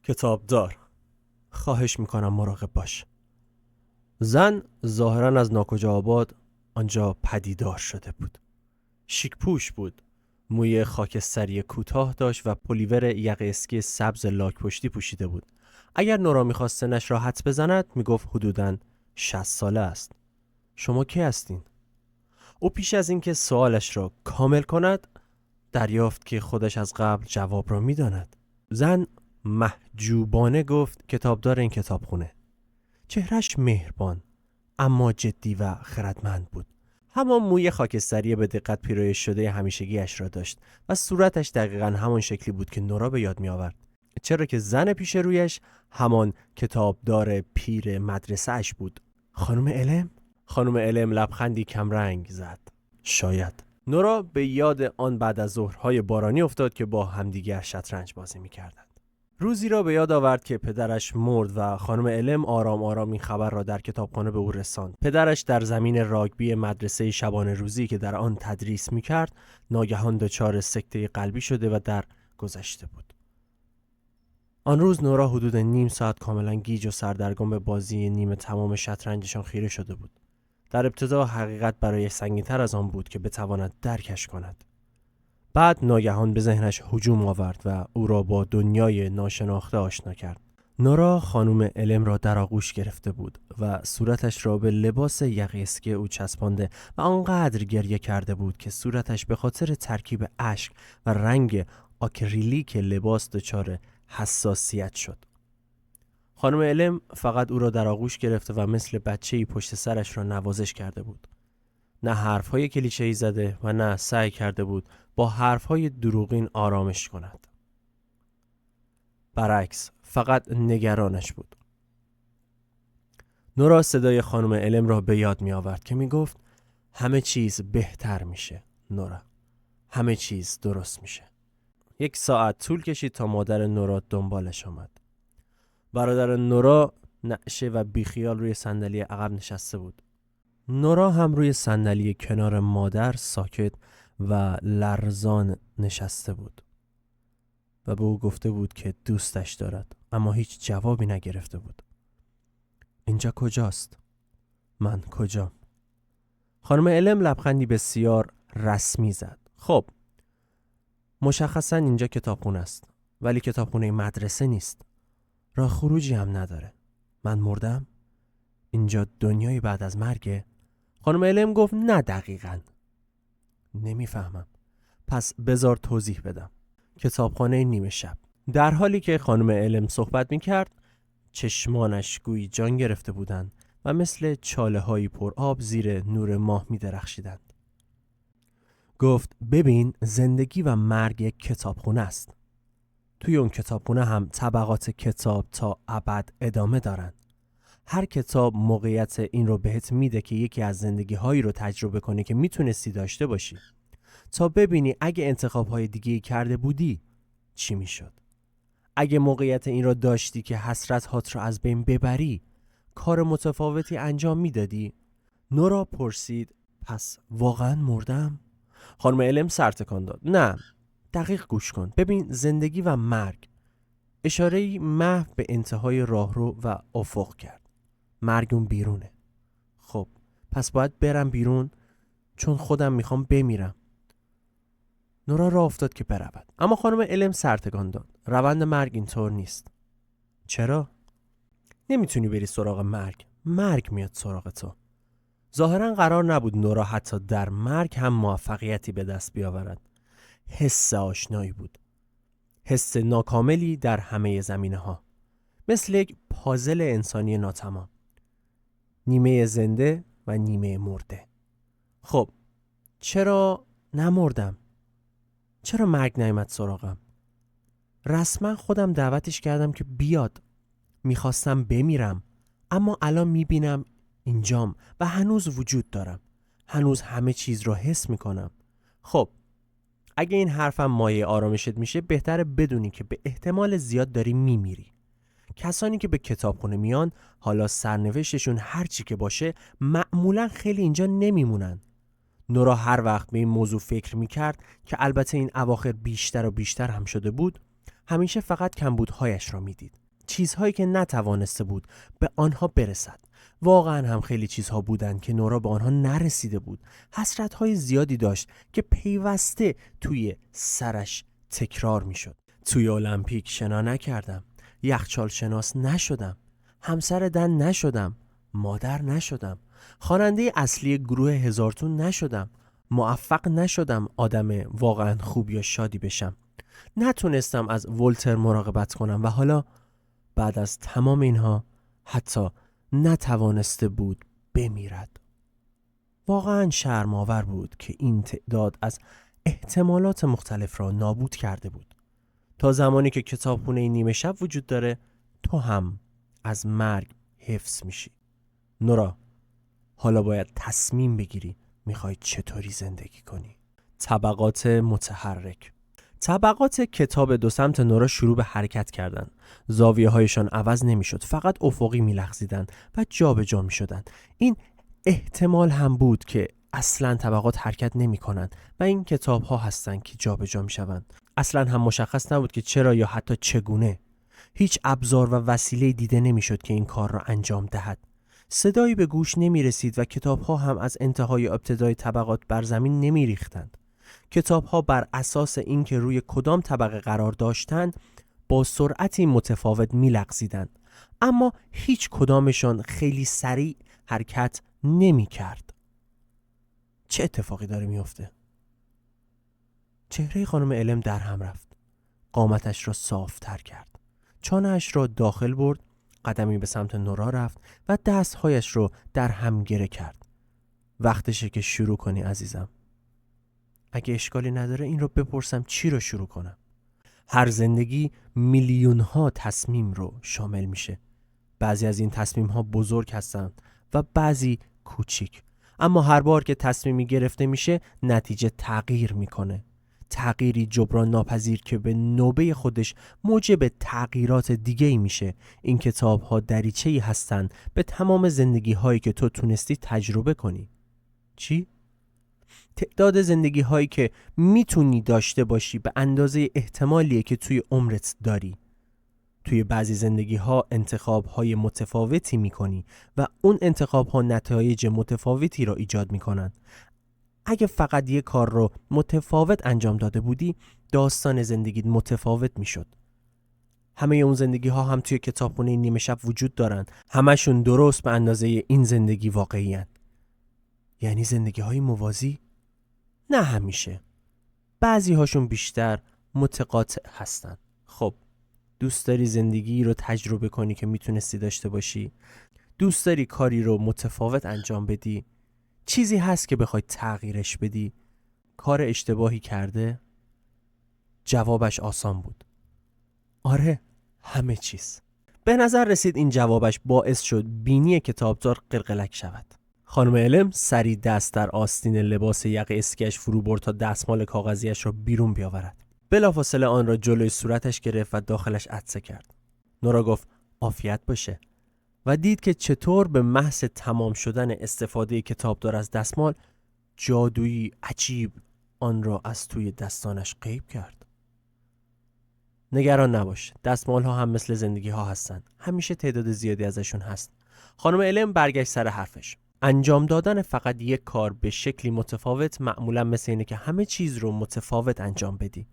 کتابدار، خواهش میکنم مراقب باش. زن ظاهراً از ناکجا آباد آنجا پدیدار شده بود. شیک پوش بود. موی خاکستری کوتاه داشت و پلیور یقه اسکی سبز لاک پشتی پوشیده بود. اگر نورا میخواست سنش را حدس بزند میگفت حدوداً 60 ساله است. شما کی هستین؟ او پیش از اینکه سوالش را کامل کند دریافت که خودش از قبل جواب را میداند. زن محجوبانه گفت کتابدار این کتابخونه. چهرش مهربان اما جدی و خردمند بود. همان موی خاکستری به دقت پیرایش شده همیشگیش را داشت و صورتش دقیقاً همان شکلی بود که نورا به یاد می آورد، چرا که زن پیش رویش همان کتابدار پیر مدرسه اش بود. خانم الم؟ خانم الم لبخندی کمرنگ زد. شاید. نورا به یاد آن بعد از ظهرهای بارانی افتاد که با همدیگر شطرنج بازی می کردند. روزی را به یاد آورد که پدرش مرد و خانم الم آرام آرام این خبر را در کتابخانه به او رساند. پدرش در زمین راگبی مدرسه شبانه روزی که در آن تدریس می‌کرد، ناگهان دچار سکته قلبی شده و در گذشته بود. آن روز نورا حدود نیم ساعت کاملا گیج و سردرگم به بازی نیمه تمام شطرنجشان خیره شده بود. در ابتدا حقیقت برای سنگین‌تر از آن بود که بتواند درکش کند. بعد ناگهان به ذهنش هجوم آورد و او را با دنیای ناشناخته آشنا کرد. نورا خانم الم را در آغوش گرفته بود و صورتش را به لباس یقه اسکی او چسبانده و آنقدر گریه کرده بود که صورتش به خاطر ترکیب اشک و رنگ آکریلیک لباس دچار حساسیت شد. خانم الم فقط او را در آغوش گرفته و مثل بچه‌ای پشت سرش را نوازش کرده بود. نه حرف‌های کلیشه‌ای زده و نه سعی کرده بود با حرف‌های دروغین آرامش کند. برعکس، فقط نگرانش بود. نورا صدای خانم الم را به یاد می آورد که می گفت همه چیز بهتر میشه نورا. همه چیز درست میشه. 1 ساعت طول کشید تا مادر نورا دنبالش آمد. برادر نورا نعشه و بیخیال روی صندلی عقب نشسته بود. نورا هم روی صندلی کنار مادر ساکت و لرزان نشسته بود و به او گفته بود که دوستش دارد، اما هیچ جوابی نگرفته بود. اینجا کجاست؟ من کجام؟ خانم الم لبخندی بسیار رسمی زد. خب، مشخصا اینجا کتابخونه است، ولی کتابخونه مدرسه نیست. راه خروجی هم نداره. من مردم؟ اینجا دنیای بعد از مرگه؟ خانم الم گفت نه دقیقاً. نمیفهمم. پس بذار توضیح بدم. کتابخانه نیمه شب. در حالی که خانم الم صحبت میکرد چشمانش گویی جان گرفته بودند و مثل چاله هایی پر آب زیر نور ماه می درخشیدند. گفت ببین، زندگی و مرگ یک کتابخونه است. توی اون کتابخونه هم طبقات کتاب تا ابد ادامه دارن. هر کتاب موقعیت این رو بهت میده که یکی از زندگی هایی رو تجربه کنی که میتونستی داشته باشی، تا ببینی اگه انتخاب های دیگه کرده بودی چی میشد. اگه موقعیت این را داشتی که حسرت هات را از بین ببری، کار متفاوتی انجام میدادی؟ نورا پرسید پس واقعا مردم؟ خانم الم سر تکان داد. نه، دقیق گوش کن. ببین، زندگی و مرگ. اشاره‌ای محو به انتهای راهرو و افق کرد. مرگ اون بیرونه. خب پس باید برم بیرون، چون خودم میخوام بمیرم. نورا راه افتاد که برود، اما خانم الم سر تکان داد. روند مرگ اینطور نیست. چرا؟ نمیتونی بری سراغ مرگ. مرگ میاد سراغ تو. ظاهرا قرار نبود نورا حتی در مرگ هم موفقیتی به دست بیاورد. حس آشنایی بود. حس ناکاملی در همه زمینه‌ها. مثل یک پازل انسانی ناتمام. نیمه زنده و نیمه مرده. خب چرا نمردم؟ چرا مرگ نیامد سراغم؟ رسما خودم دعوتش کردم که بیاد. میخواستم بمیرم، اما الان میبینم اینجام و هنوز وجود دارم. هنوز همه چیز رو حس میکنم. خب اگه این حرفم مایه آرامشت میشه، بهتره بدونی که به احتمال زیاد داری میمیری. کسانی که به کتابخونه میان، حالا سرنوشتشون هر چی که باشه، معمولا خیلی اینجا نمیمونن. نورا هر وقت به این موضوع فکر میکرد که البته این اواخر بیشتر و بیشتر هم شده بود، همیشه فقط کمبودهایش را میدید. چیزهایی که نتوانسته بود به آنها برسد. واقعا هم خیلی چیزها بودند که نورا به آنها نرسیده بود. حسرت‌های زیادی داشت که پیوسته توی سرش تکرار میشد. توی المپیک شنا نکردم. یخچال شناس نشدم. همسر دن نشدم. مادر نشدم. خواننده اصلی گروه هزارتون نشدم. موفق نشدم آدم واقعا خوب یا شادی بشم. نتونستم از ولتر مراقبت کنم و حالا بعد از تمام اینها حتی نتوانسته بود بمیرد. واقعا شرم‌آور بود که این تعداد از احتمالات مختلف را نابود کرده بود. تا زمانی که کتابخونه نیمه شب وجود داره تو هم از مرگ حفظ میشی. نورا، حالا باید تصمیم بگیری میخوای چطوری زندگی کنی. طبقات متحرک. طبقات کتاب دو سمت نورا شروع به حرکت کردن. زاویه هایشان عوض نمیشد، فقط افقی میلغزیدن و جابجا میشدن. این احتمال هم بود که اصلا طبقات حرکت نمی کنند و این کتاب ها هستند که جابجا می شوند. اصلا هم مشخص نبود که چرا یا حتی چگونه. هیچ ابزار و وسیله دیده نمی شد که این کار را انجام دهد. صدایی به گوش نمی رسید و کتاب ها هم از انتهای ابتدای طبقات بر زمین نمی ریختند. کتاب ها بر اساس اینکه روی کدام طبقه قرار داشتند با سرعتی متفاوت می لغزیدند، اما هیچ کدامشان خیلی سریع حرکت نمی کرد. چه اتفاقی داره می افته؟ چهره خانم الم در هم رفت. قامتش را صاف تر کرد. چانه‌اش را داخل برد، قدمی به سمت نورا رفت و دستهایش را در هم گره کرد. وقتشه که شروع کنی عزیزم. اگه اشکالی نداره این رو بپرسم چی رو شروع کنم؟ هر زندگی میلیون ها تصمیم رو شامل میشه. بعضی از این تصمیم ها بزرگ هستند و بعضی کوچیک. اما هر بار که تصمیمی گرفته میشه نتیجه تغییر میکنه. تغییری جبران ناپذیر که به نوبه خودش موجب تغییرات دیگه‌ای میشه. این کتاب ها دریچه‌ای هستند به تمام زندگی هایی که تو تونستی تجربه کنی. چی؟ تعداد زندگی هایی که میتونی داشته باشی به اندازه احتمالیه که توی عمرت داری. توی بعضی زندگی ها انتخاب های متفاوتی میکنی و اون انتخاب ها نتایج متفاوتی را ایجاد میکنن. اگه فقط یه کار رو متفاوت انجام داده بودی داستان زندگیت متفاوت میشد. همه اون زندگی ها هم توی کتابخونه نیمه شب وجود دارن. همشون درست به اندازه این زندگی واقعی هن. یعنی زندگی های موازی؟ نه همیشه. بعضی هاشون بیشتر متقاطع هستن. خب دوست داری زندگی رو تجربه کنی که میتونستی داشته باشی؟ دوست داری کاری رو متفاوت انجام بدی؟ چیزی هست که بخوای تغییرش بدی؟ کار اشتباهی کرده؟ جوابش آسان بود. آره، همه چیز. به نظر رسید این جوابش باعث شد بینی کتابدار قلقلک شود. خانم الم سری دست در آستین لباس یقه اسکیش فرو برد تا دستمال کاغذیش را بیرون بیاورد. بلافاصله آن را جلوی صورتش گرفت و داخلش عطسه کرد. نورا گفت عافیت باشه و دید که چطور به محض تمام شدن استفاده کتابدار از دستمال جادویی عجیب آن را از توی دستانش غیب کرد. نگران نباش، دستمال ها هم مثل زندگی ها هستن. همیشه تعداد زیادی ازشون هست. خانم الم برگشت سر حرفش. انجام دادن فقط یک کار به شکلی متفاوت معمولا مثل اینه که همه چیز رو متفاوت انجام بدی.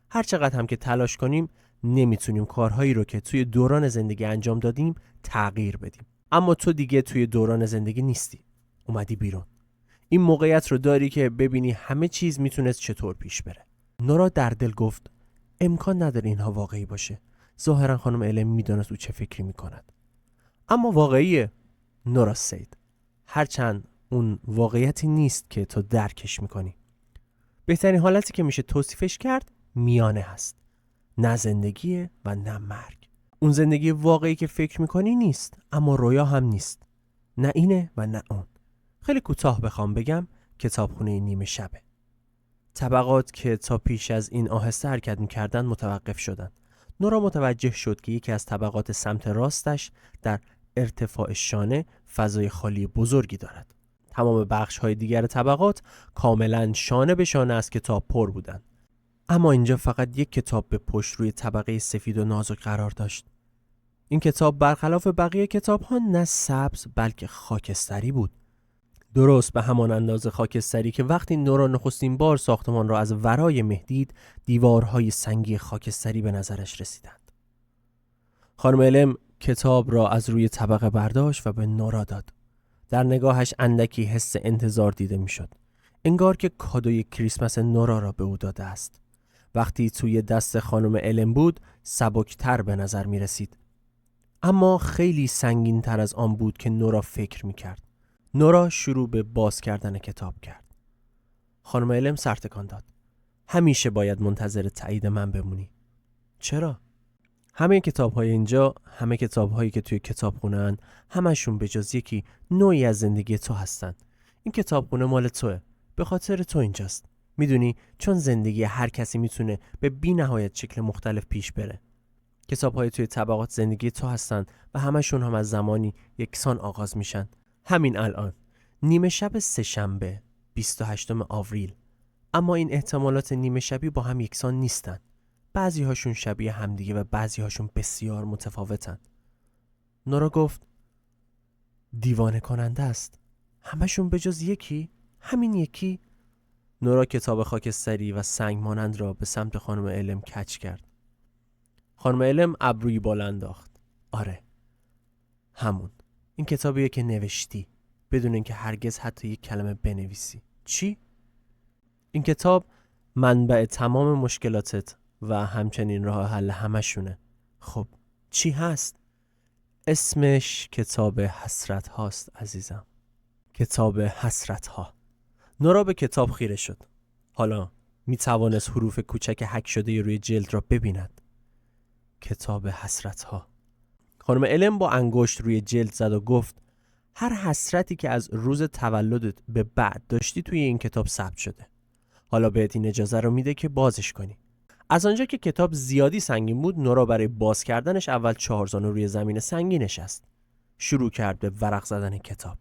هر چقدر هم که تلاش کنیم نمیتونیم کارهایی رو که توی دوران زندگی انجام دادیم تغییر بدیم. اما تو دیگه توی دوران زندگی نیستی. اومدی بیرون. این موقعیت رو داری که ببینی همه چیز میتونست چطور پیش بره. نورا در دل گفت امکان نداره اینها واقعی باشه. ظاهرا خانم الم میدونست او چه فکری میکند. اما واقعیه. نورا سید. هرچند اون واقعیتی نیست که تو درکش میکنی. بهترین حالتی که میشه توصیفش کرد میانه هست. نه زندگیه و نه مرگ. اون زندگی واقعی که فکر میکنی نیست، اما رویا هم نیست. نه اینه و نه اون. خیلی کوتاه بخوام بگم کتابخونه نیمه شبه. طبقات که تا پیش از این آهسته حرکت میکردن متوقف شدن. نورا متوجه شد که یکی از طبقات سمت راستش در ارتفاع شانه فضای خالی بزرگی دارد. تمام بخش‌های دیگر طبقات کاملاً شانه به شانه از کتاب پر بودند. اما اینجا فقط یک کتاب به پشت روی طبقه سفید و نازک قرار داشت. این کتاب برخلاف بقیه کتاب‌ها نه سبز بلکه خاکستری بود. درست به همان اندازه خاکستری که وقتی نورا نخستین بار ساختمان را از ورای مه دید، دیوارهای سنگی خاکستری به نظرش رسیدند. خانم الم کتاب را از روی طبقه برداشت و به نورا داد. در نگاهش اندکی حس انتظار دیده میشد. انگار که کادوی کریسمس نورا را به او داده است. وقتی توی دست خانم الم بود، سبکتر به نظر می رسید. اما خیلی سنگین تر از آن بود که نورا فکر می کرد. نورا شروع به باز کردن کتاب کرد. خانم الم سر تکان داد. همیشه باید منتظر تایید من بمونی. چرا؟ همه کتاب‌های اینجا، همه کتاب‌هایی که توی کتابخونه‌ان، همشون به جز یکی نوعی از زندگی تو هستن. این کتابخونه مال توئه. به خاطر تو اینجاست. میدونی چون زندگی هر کسی میتونه به بی‌نهایت شکل مختلف پیش بره. کتاب‌های توی طبقات زندگی تو هستن و همشون هم از زمانی یکسان آغاز میشن. همین الان نیمه شب سه‌شنبه 28 آوریل. اما این احتمالات نیمه شبی با هم یکسان نیستن. بعضی هاشون شبیه همدیگه و بعضی هاشون بسیار متفاوتن. نورا گفت دیوانه کننده است. همشون به جز یکی؟ همین یکی؟ نورا کتاب خاکستری و سنگ مانند را به سمت خانم الم کج کرد. خانم الم ابروی بالا انداخت. آره، همون. این کتابیه که نوشتی بدون اینکه هرگز حتی یک کلمه بنویسی. چی؟ این کتاب منبع تمام مشکلاتت و همچنین راه حل همشونه. خب چی هست؟ اسمش کتاب حسرت هاست عزیزم. کتاب حسرت ها. نورا به کتاب خیره شد. حالا می توانست حروف کوچک حک شده روی جلد را ببیند. کتاب حسرت ها. خانم الم با انگشت روی جلد زد و گفت هر حسرتی که از روز تولدت به بعد داشتی توی این کتاب ثبت شده. حالا بهت این اجازه رو میده که بازش کنی. از آنجا که کتاب زیادی سنگین بود، نورا برای باز کردنش اول 4 زانو روی زمین سنگی نشست. شروع کرد به ورق زدن کتاب.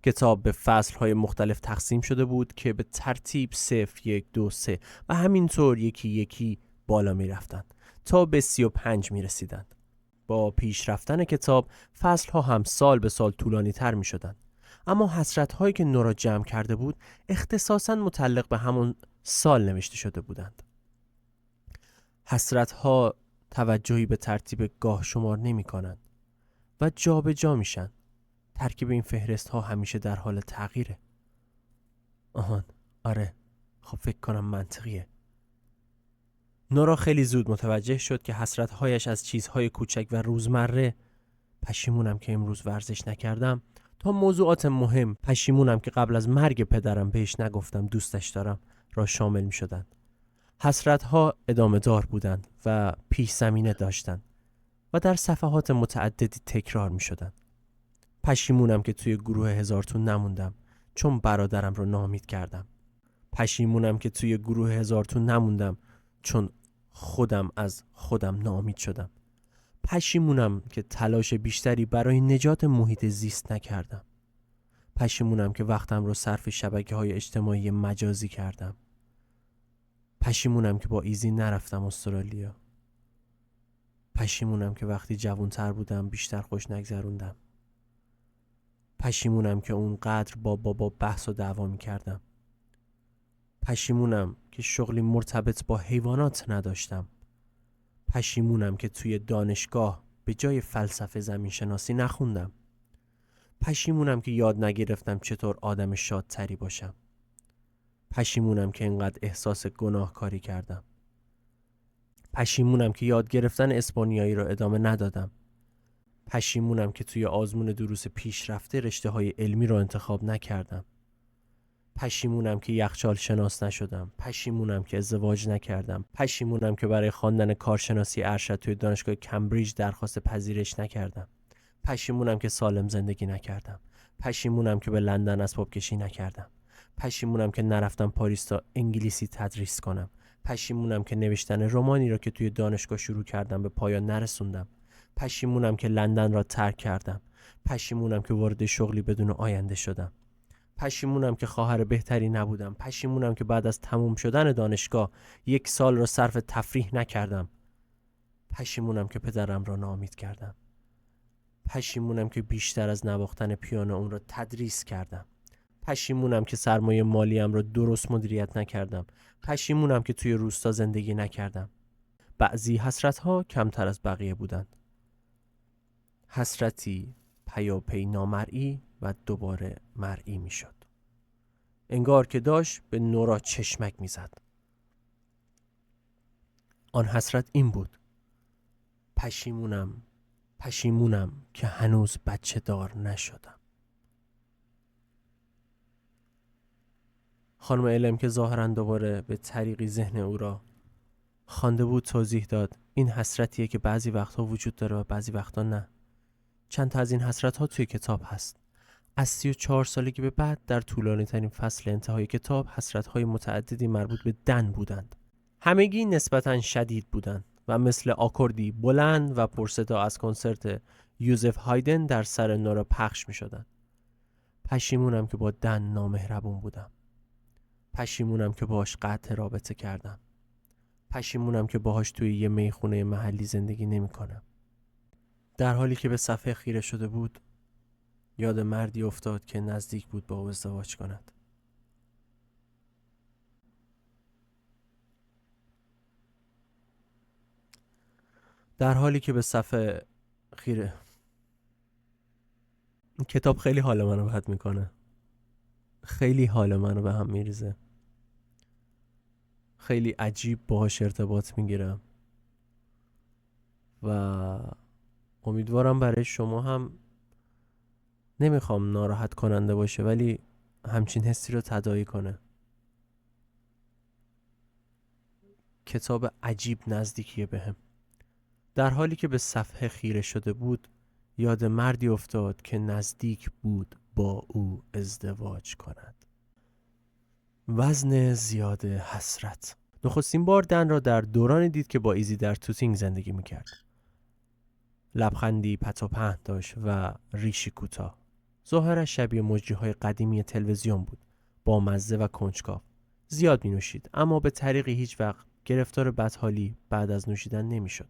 کتاب به فصل‌های مختلف تقسیم شده بود که به ترتیب 0 1 2 3 و همینطور یکی یکی بالا می رفتند تا به 35 می رسیدند. با پیش رفتن کتاب فصل‌ها هم سال به سال طولانی تر می شدند. اما حسرت‌هایی که نورا جمع کرده بود اختصاصاً متعلق به همون سال نوشته شده بودند. حسرت‌ها توجهی به ترتیب گاه شمار نمی‌کنند و جا به جا میشن. ترکیب این فهرست‌ها همیشه در حال تغییره. آهان، آره. خب فکر کنم منطقیه. نورا خیلی زود متوجه شد که حسرت‌هایش از چیزهای کوچک و روزمره، پشیمونم که امروز ورزش نکردم، تا موضوعات مهم، پشیمونم که قبل از مرگ پدرم بهش نگفتم دوستش دارم، را شامل می‌شدند. حسرت‌ها ادامه دار بودند و پیش زمینه داشتند و در صفحات متعددی تکرار می‌شدند. پشیمونم که توی گروه هزارتون نموندم چون برادرم رو ناامید کردم. پشیمونم که توی گروه هزارتون نموندم چون خودم از خودم ناامید شدم. پشیمونم که تلاش بیشتری برای نجات محیط زیست نکردم. پشیمونم که وقتم رو صرف شبکه‌های اجتماعی مجازی کردم. پشیمونم که با ایزی نرفتم استرالیا. پشیمونم که وقتی جوان‌تر بودم بیشتر خوش نگذروندم. پشیمونم که اونقدر با بابا بحث و دعوا می‌کردم. پشیمونم که شغلی مرتبط با حیوانات نداشتم. پشیمونم که توی دانشگاه به جای فلسفه زمینشناسی نخوندم. پشیمونم که یاد نگرفتم چطور آدم شادتری باشم. پشیمونم که اینقدر احساس گناهکاری کردم. پشیمونم که یاد گرفتن اسپانیایی را ادامه ندادم. پشیمونم که توی آزمون دروس پیشرفته رشته‌های علمی را انتخاب نکردم. پشیمونم که یخچال شناس نشدم. پشیمونم که ازدواج نکردم. پشیمونم که برای خواندن کارشناسی ارشد توی دانشگاه کمبریج درخواست پذیرش نکردم. پشیمونم که سالم زندگی نکردم. پشیمونم که به لندن اسباب کشی نکردم. پشیمونم که نرفتم پاریس تا انگلیسی تدریس کنم. پشیمونم که نوشتن رمانی را که توی دانشگاه شروع کردم به پایان نرسوندم. پشیمونم که لندن را ترک کردم. پشیمونم که وارد شغلی بدون آینده شدم. پشیمونم که خواهر بهتری نبودم. پشیمونم که بعد از تموم شدن دانشگاه 1 سال را صرف تفریح نکردم. پشیمونم که پدرم را ناامید کردم. پشیمونم که بیشتر از نواختن پیانو اون را تدریس کردم. پشیمونم که سرمایه مالیم را درست مدیریت نکردم. پشیمونم که توی روستا زندگی نکردم. بعضی حسرت‌ها کمتر از بقیه بودند. حسرتی پیاپی نامرئی و دوباره مرئی می شد. انگار که داشت به نورا چشمک می زد. آن حسرت این بود: پشیمونم که هنوز بچه دار نشدم. خانم علم که ظاهراً دوباره به طریقی ذهن او را خوانده بود توضیح داد: این حسرتیه که بعضی وقتها وجود داره و بعضی وقتها نه. چند تا از این حسرت‌ها توی کتاب هست. از 34 سالگی به بعد در طولانی ترین فصل انتهای کتاب حسرت‌های متعددی مربوط به دن بودند. همگی نسبتاً شدید بودند و مثل آکوردی بلند و پرصدا از کنسرت یوزف هایدن در سر نورا پخش می‌شدند. پشیمونم که با دن نامهربون بودم. پشیمونم که باهاش قطع رابطه کردم. پشیمونم که باهاش توی یه میخونه محلی زندگی نمی‌کنم. در حالی که به صفحه خیره شده بود، یاد مردی افتاد که نزدیک بود با او ازدواج کند. در حالی که به صفحه خیره، این کتاب خیلی حال منو بد میکنه. خیلی حال منو به هم میریزه. خیلی عجیب باهاش ارتباط میگیرم و امیدوارم برای شما هم نمیخوام ناراحت کننده باشه ولی همچین حسی رو تداعی کنه. کتاب عجیب نزدیکیه بهم. در حالی که به صفحه خیره شده بود، یاد مردی افتاد که نزدیک بود با او ازدواج کند. وزن زیاد حسرت. نخستین بار دن را در دورانی دید که با ایزی در توتینگ زندگی میکرد. لبخندی پت و پهن داشت و ریشی کوتاه. ظاهرش شبیه مجریهای قدیمی تلویزیون بود، با مزه و کنجکاو. زیاد می نوشید اما به طریقی هیچ وقت گرفتار بدحالی بعد از نوشیدن نمیشد.